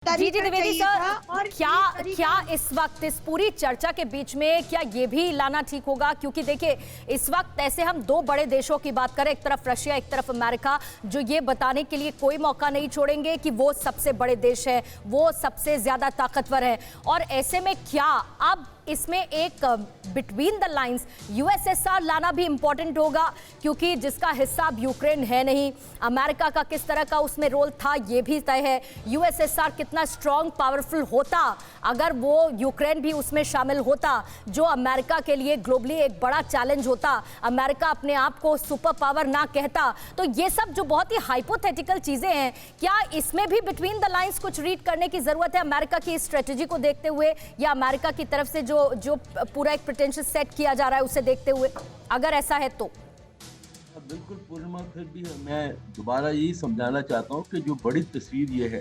जी जी Dwivedi sir, और क्या इस वक्त इस पूरी चर्चा के बीच में क्या ये भी लाना ठीक होगा, क्योंकि देखिए इस वक्त ऐसे हम दो बड़े देशों की बात करें, एक तरफ रशिया एक तरफ अमेरिका, जो ये बताने के लिए कोई मौका नहीं छोड़ेंगे कि वो सबसे बड़े देश है, वो सबसे ज्यादा ताकतवर है। और ऐसे में क्या अब इसमें एक बिटवीन द लाइंस यूएसएसआर लाना भी इंपॉर्टेंट होगा, क्योंकि जिसका हिस्सा अब यूक्रेन है नहीं। अमेरिका का किस तरह का उसमें रोल था ये भी तय है। यूएसएसआर कितना स्ट्रांग पावरफुल होता अगर वो यूक्रेन भी उसमें शामिल होता, जो अमेरिका के लिए ग्लोबली एक बड़ा चैलेंज होता। अमेरिका अपने आप को सुपर पावर ना कहता। तो ये सब जो बहुत ही हाइपोथेटिकल चीजें हैं, क्या इसमें भी बिटवीन द लाइंस कुछ रीड करने की जरूरत है अमेरिका की स्ट्रेटेजी को देखते हुए, या अमेरिका की तरफ से जो पूरा एक पोटेंशियल सेट किया जा रहा है उसे देखते हुए, अगर ऐसा है तो? बिल्कुल पूर्णिमा, फिर भी मैं दोबारा यही समझाना चाहता हूँ कि जो बड़ी तस्वीर ये है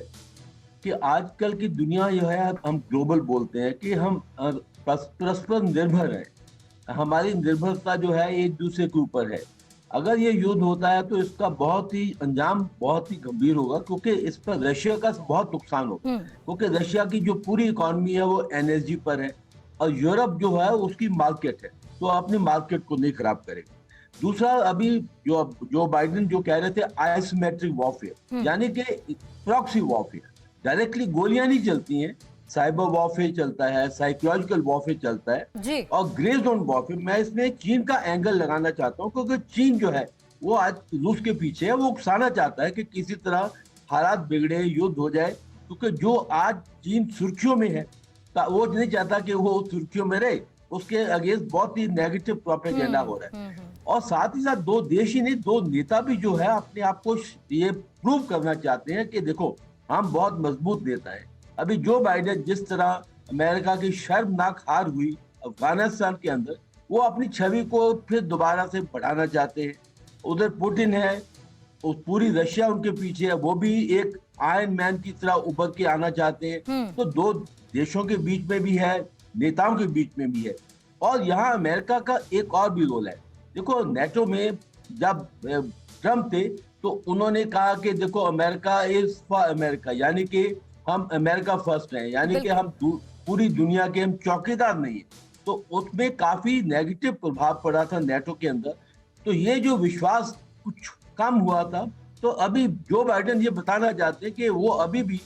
कि आजकल की दुनिया जो है, हम ग्लोबल बोलते हैं कि हम परस्पर निर्भर हैं। हमारी निर्भरता जो है एक दूसरे के ऊपर है। अगर ये युद्ध होता है तो इसका बहुत ही अंजाम बहुत ही गंभीर होगा, क्योंकि इस पर रशिया का बहुत नुकसान होगा। क्योंकि रशिया की जो पूरी इकोनॉमी है वो एनर्जी पर है, और यूरोप जो है उसकी मार्केट है, तो अपनी मार्केट को नहीं खराब करेगा। दूसरा, अभी जो बाइडेन जो कह रहे थे आइसोमेट्रिक वॉरफेयर, यानी कि प्रॉक्सी वॉरफेयर, डायरेक्टली गोलियां नहीं चलती हैं, साइबर वॉरफेयर चलता है, साइकोलॉजिकल वॉरफेयर चलता है जी। और ग्रे जोन वॉरफेयर। मैं इसमें चीन का एंगल लगाना चाहता हूँ, क्योंकि चीन जो है वो आज रूस के पीछे है। वो उकसाना चाहता है कि किसी तरह हालात बिगड़े, युद्ध हो जाए, क्योंकि जो आज चीन सुर्खियों में है, वो नहीं चाहता कि वो सुर्खियों में रहे। उसके अगेंस्ट बहुत ही नेगेटिव प्रोपेगेंडा हो रहा है। और साथ ही साथ दो देश ही नहीं, दो नेता भी जो है अपने आप को ये प्रूव करना चाहते हैं कि देखो हम बहुत मजबूत नेता है। अभी जो बाइडेन जिस तरह अमेरिका की शर्मनाक हार हुई अफगानिस्तान के अंदर, वो अपनी छवि को फिर दोबारा से बढ़ाना चाहते हैं। उधर पुतिन है, उस पूरी रशिया उनके पीछे है, वो भी एक आयरन मैन की तरह उभर के आना चाहते हैं। तो दो देशों के बीच में भी है, नेताओं के बीच में भी है। और यहाँ अमेरिका का एक और भी रोल है। देखो, नेटो में जब ट्रम्प थे तो उन्होंने कहा कि देखो अमेरिका इज फॉर अमेरिका, यानी कि हम अमेरिका फर्स्ट हैं, यानी कि हम पूरी दुनिया के हम चौकीदार नहीं है। तो उसमें काफी नेगेटिव प्रभाव पड़ा था नेटो के अंदर। तो ये जो विश्वास कुछ कम हुआ था, तो अभी जो बाइडेन ये बताना चाहते हैं कि वो अभी भी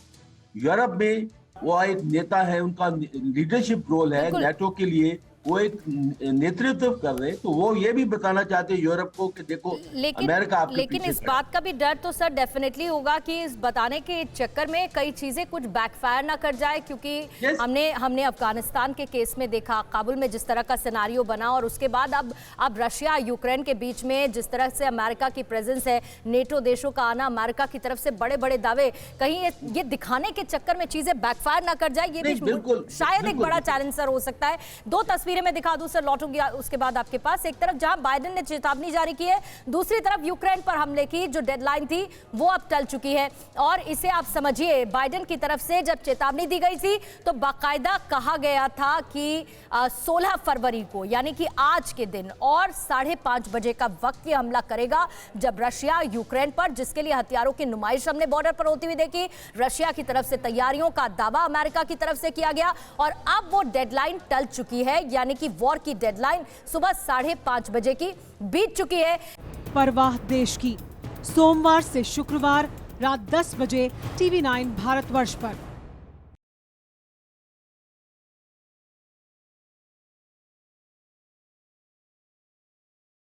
यूरोप में वो एक नेता है, उनका लीडरशिप रोल है नेटो के लिए, वो एक नेतृत्व कर रहे हैं। तो वो ये भी बताना चाहते हैं यूरोप को कि देखो अमेरिका आपके लेकिन पीछे इस बात का भी डर तो सर डेफिनेटली होगा कि इस बताने के चक्कर में कई चीजें कुछ बैकफायर ना कर जाए, क्योंकि हमने अफगानिस्तान के केस में देखा, काबुल में जिस तरह का सिनारियो बना, और उसके बाद अब रशिया यूक्रेन के बीच में जिस तरह से अमेरिका की प्रेजेंस है, नेटो देशों का आना, अमेरिका की तरफ से बड़े बड़े दावे, कहीं ये दिखाने के चक्कर में चीजें बैकफायर ना कर जाए, ये भी शायद एक बड़ा चैलेंज सर हो सकता है। दो तस्वीरें मैं दिखा दूं सर, लौटूंगी उसके बाद आपके पास। एक तरफ जहां बाइडेन ने चेतावनी जारी की है, दूसरी तरफ यूक्रेन पर हमले की जो डेडलाइन थी वो अब टल चुकी है। और इसे आप समझिए, बाइडेन की तरफ से जब चेतावनी दी गई थी तो बाकायदा कहा गया था कि 16 फरवरी को, यानी कि आज के दिन और 5:30 बजे का वक्त ये हमला करेगा, जब रशिया यूक्रेन पर, जिसके लिए हथियारों की नुमाइश हमने बॉर्डर पर होती हुई देखी, रशिया की तरफ से तैयारियों का दावा अमेरिका की तरफ से किया गया, और अब वो डेडलाइन टल चुकी है, यानी कि वॉर की डेडलाइन सुबह 5:30 बजे की बीत चुकी है। परवाह देश की, सोमवार से शुक्रवार रात 10 बजे TV9 भारतवर्ष पर।